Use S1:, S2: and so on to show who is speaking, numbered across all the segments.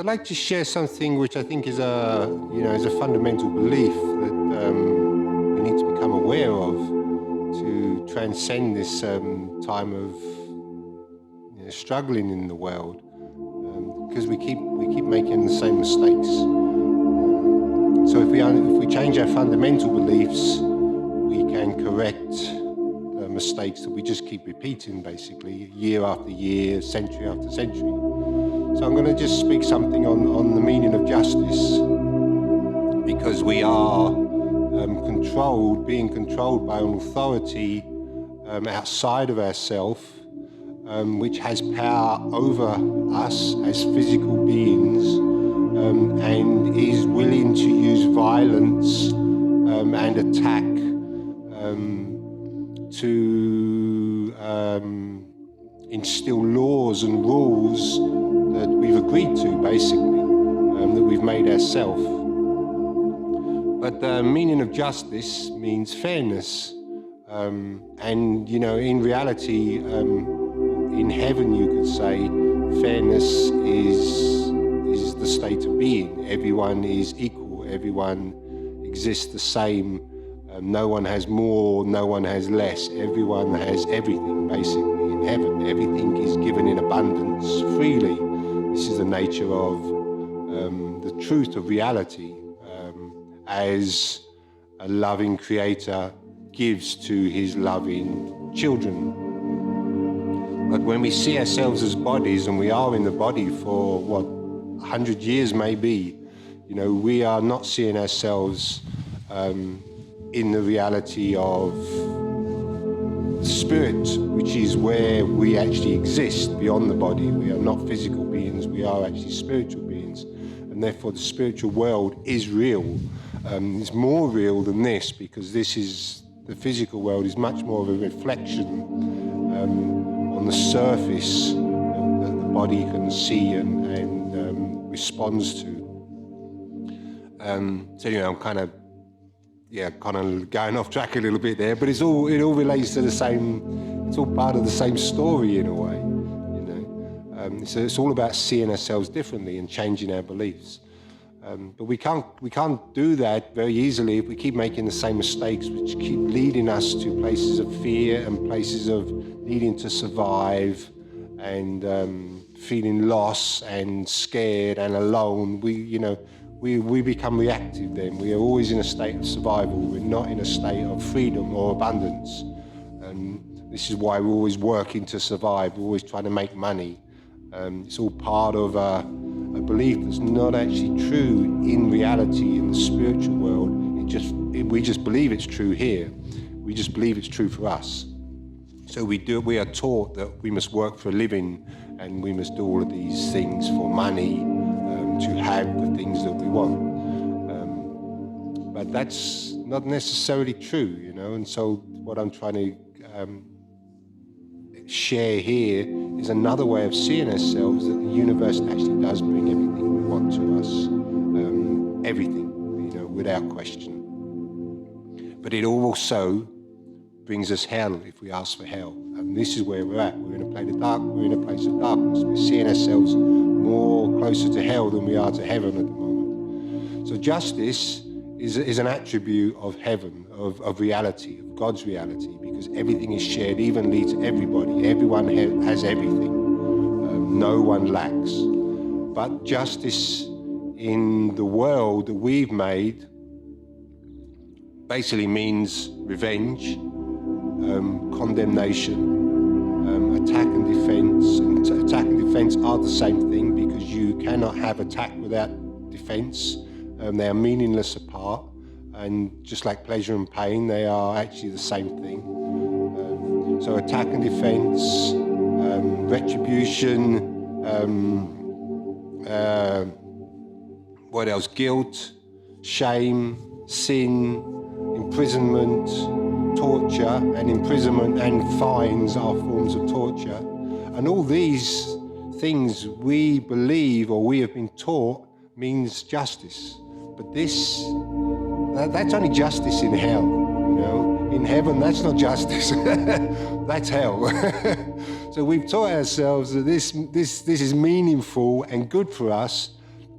S1: So I'd like to share something which I think is a fundamental belief that we need to become aware of to transcend this time of struggling in the world, because we keep making the same mistakes. So if we change our fundamental beliefs, we can correct the mistakes that we just keep repeating, basically, year after year, century after century. So I'm going to just speak something on the meaning of justice, because we are being controlled by an authority outside of ourselves, which has power over us as physical beings, and is willing to use violence and attack to instill laws and rules that we've agreed to, basically, that we've made ourselves. But the meaning of justice means fairness, and in reality, in heaven, you could say, fairness is the state of being. Everyone is equal. Everyone exists the same. No one has more. No one has less. Everyone has everything, basically, in heaven. Everything is given in abundance, freely. This is the nature of the truth of reality, as a loving creator gives to his loving children. But when we see ourselves as bodies, and we are in the body for 100 years maybe, we are not seeing ourselves in the reality of spirit, which is where we actually exist beyond the body. We are not physical beings, we are actually spiritual beings, and therefore the spiritual world is real. It's more real than this, because the physical world is much more of a reflection on the surface that the body can see and responds to. So anyway, I'm kind of going off track a little bit there, but it all relates to the same. It's all part of the same story in a way, So it's all about seeing ourselves differently and changing our beliefs. But we can't do that very easily if we keep making the same mistakes, which keep leading us to places of fear and places of needing to survive and feeling lost and scared and alone. We become reactive then. We are always in a state of survival. We're not in a state of freedom or abundance. And this is why we're always working to survive. We're always trying to make money. It's all part of a belief that's not actually true in reality, in the spiritual world. We just believe it's true here. We just believe it's true for us. So we are taught that we must work for a living, and we must do all of these things for money, to have the things that we want. But that's not necessarily true, and so what I'm trying to share here is another way of seeing ourselves, that the universe actually does bring everything we want to us, everything, without question. But it also brings us hell if we ask for hell, and this is where we're at. We're in a place of darkness. We're seeing ourselves more closer to hell than we are to heaven at the moment. So justice is an attribute of heaven, of reality, of God's reality, because everything is shared evenly to everybody. Everyone has everything. No one lacks. But justice in the world that we've made basically means revenge, condemnation, attack and defense. And attack and defense are the same thing, because you cannot have attack without defense. They are meaningless apart, and just like pleasure and pain, they are actually the same thing. So attack and defense, retribution, what else? Guilt, shame, sin, imprisonment, torture, and imprisonment and fines are forms of torture. And all these things we believe, or we have been taught, means justice. But that's only justice in hell, In heaven, that's not justice. That's hell. So we've taught ourselves that this is meaningful and good for us,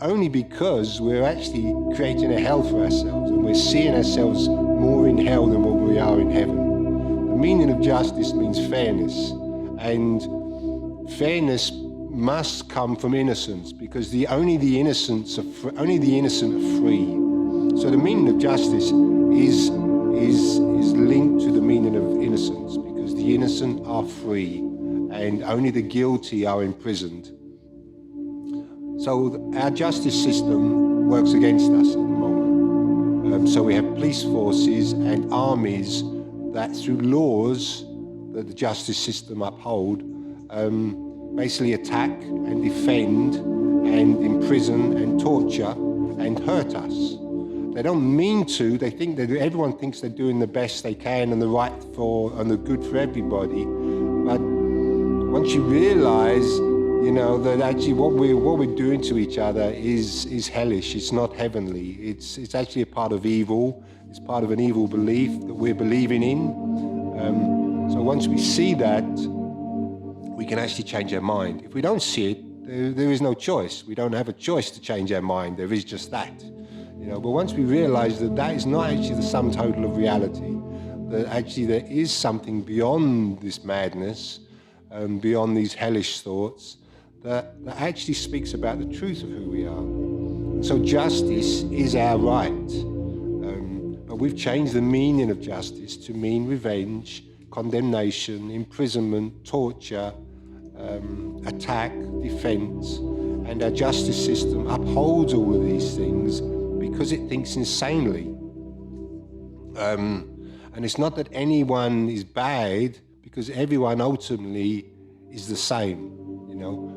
S1: only because we're actually creating a hell for ourselves, and we're seeing ourselves more in hell than what we are in heaven. The meaning of justice means fairness, and fairness must come from innocence, because only the innocent are free. So the meaning of justice is linked to the meaning of innocence, because the innocent are free and only the guilty are imprisoned. So our justice system works against us at the moment. So we have police forces and armies that, through laws that the justice system uphold, basically attack and defend and imprison and torture and hurt us. They don't mean to. They think that everyone thinks they're doing the best they can and the good for everybody. But once you realise, that actually what we're doing to each other is hellish. It's not heavenly. It's actually a part of evil. It's part of an evil belief that we're believing in. So once we see that, we can actually change our mind. If we don't see it, there is no choice. We don't have a choice to change our mind. There is just that. But once we realise that is not actually the sum total of reality, that actually there is something beyond this madness, beyond these hellish thoughts, that actually speaks about the truth of who we are. And so justice is our right. But we've changed the meaning of justice to mean revenge, condemnation, imprisonment, torture, attack, defense. And our justice system upholds all of these things because it thinks insanely. And it's not that anyone is bad, because everyone ultimately is the same,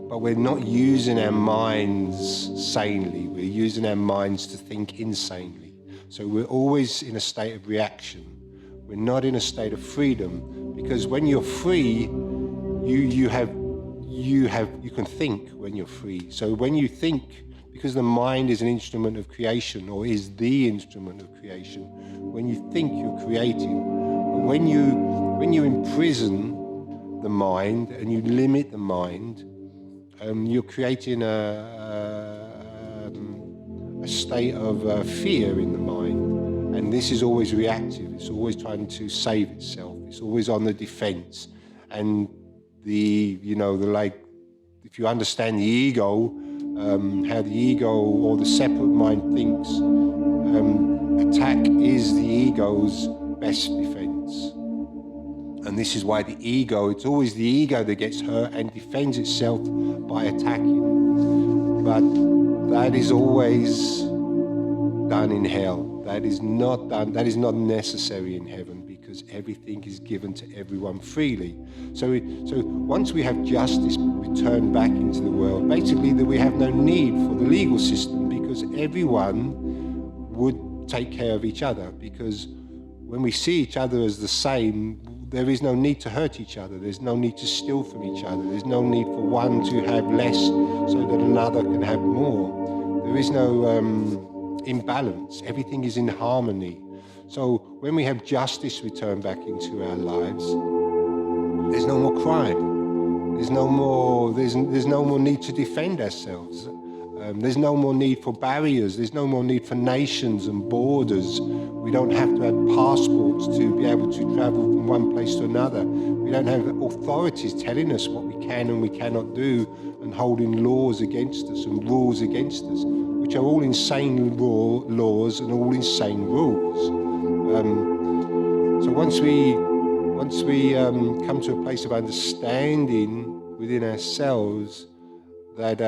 S1: but we're not using our minds sanely. We're using our minds to think insanely. So we're always in a state of reaction. We're not in a state of freedom, because when you're free, you can think when you're free. So when you think, because the mind is an instrument of creation, or is the instrument of creation, when you think, you're creating. But when you imprison the mind and you limit the mind, you're creating a state of fear in the mind. And this is always reactive. It's always trying to save itself. It's always on the defense. And if you understand the ego, how the ego or the separate mind thinks, attack is the ego's best defense. And this is why it's always the ego that gets hurt and defends itself by attacking. But that is always done in hell. That is not necessary in heaven, because everything is given to everyone freely. So once we have justice returned back into the world, basically that we have no need for the legal system, because everyone would take care of each other. Because when we see each other as the same, there is no need to hurt each other. There's no need to steal from each other. There's no need for one to have less so that another can have more. There is no imbalance. Everything is in harmony. So when we have justice return back into our lives, there's no more crime. There's no more need to defend ourselves. There's no more need for barriers. There's no more need for nations and borders. We don't have to have passports to be able to travel from one place to another. We don't have authorities telling us what we can and we cannot do, and holding laws against us and rules against us, which are all insane laws and all insane rules. So once we come to a place of understanding within ourselves that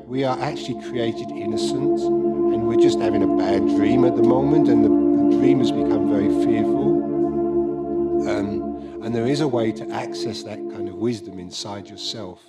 S1: we are actually created innocent, and we're just having a bad dream at the moment, and the dream has become very fearful. And there is a way to access that kind of wisdom inside yourself,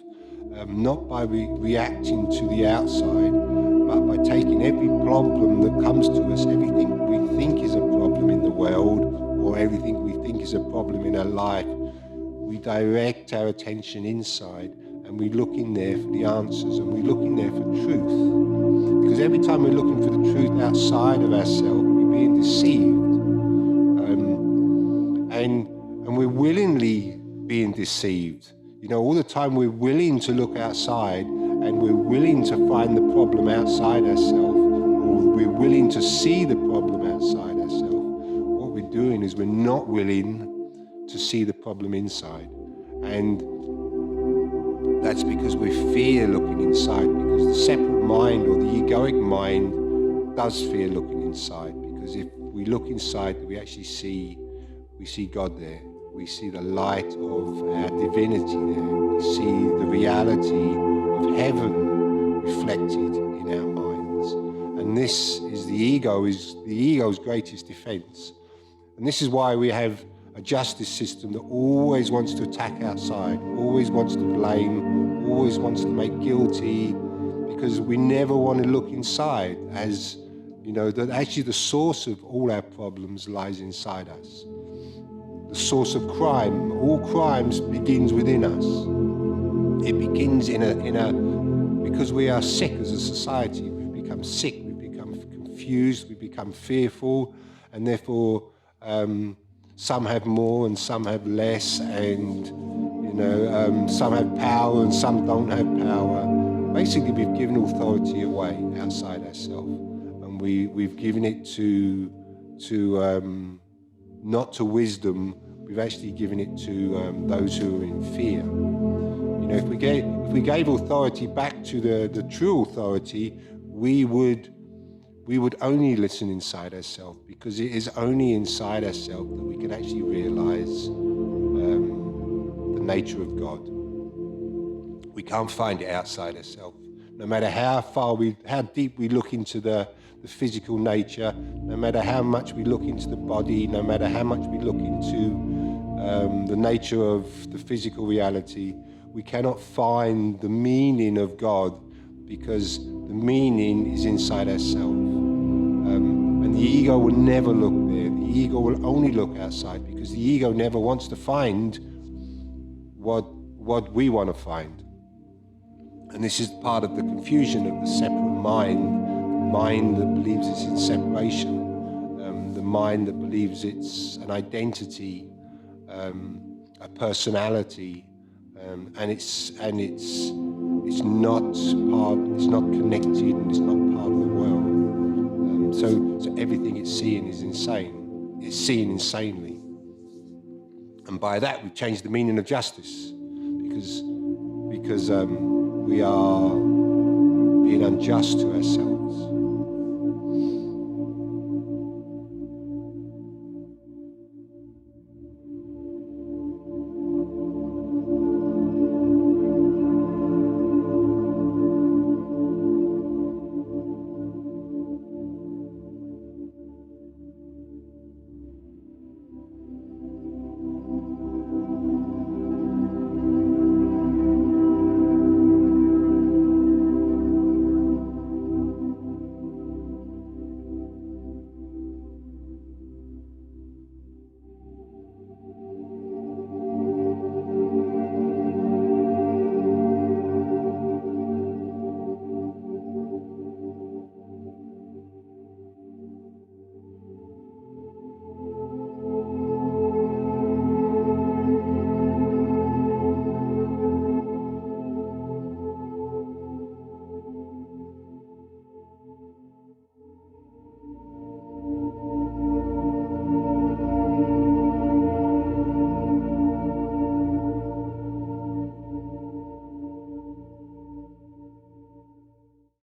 S1: not by reacting to the outside, but by taking every problem that comes to us, everything we think is a problem in the world, or everything we think is a problem in our life, we direct our attention inside, and we look in there for the answers, and we look in there for truth. Because every time we're looking for the truth outside of ourselves, we're being deceived. And we're willingly being deceived. All the time we're willing to look outside and we're willing to find the problem outside ourselves, or we're willing to see the problem outside ourselves, what we're doing is we're not willing to see the problem inside. And that's because we fear looking inside, because the separate mind or the egoic mind does fear looking inside, because if we look inside, we actually see God there. We see the light of our divinity there. We see the reality of heaven reflected in our minds. And this is the ego's greatest defense. And this is why we have a justice system that always wants to attack outside, always wants to blame, always wants to make guilty, because we never want to look inside, as you know, that actually the source of all our problems lies inside us. The source of crime, all crimes begins within us. It begins because we are sick as a society. We've become sick, we've become confused, we've become fearful, and therefore some have more and some have less, and some have power and some don't have power. Basically, we've given authority away outside ourselves, and we've given it to not to wisdom. We've actually given it to those who are in fear. If we gave authority back to the true authority, we would only listen inside ourselves, because it is only inside ourselves that we can actually realize the nature of God. We can't find it outside ourselves. No matter how deep we look into the physical nature, no matter how much we look into the body, no matter how much we look into the nature of the physical reality, we cannot find the meaning of God, because the meaning is inside ourselves. And the ego will never look there. The ego will only look outside, because the ego never wants to find what we want to find. And this is part of the confusion of the separate mind, the mind that believes it's in separation, the mind that believes it's an identity, a personality, and it's not connected, and it's not part of the world. So everything it's seeing is insane. It's seeing insanely. And by that we've changed the meaning of justice, because we are being unjust to ourselves.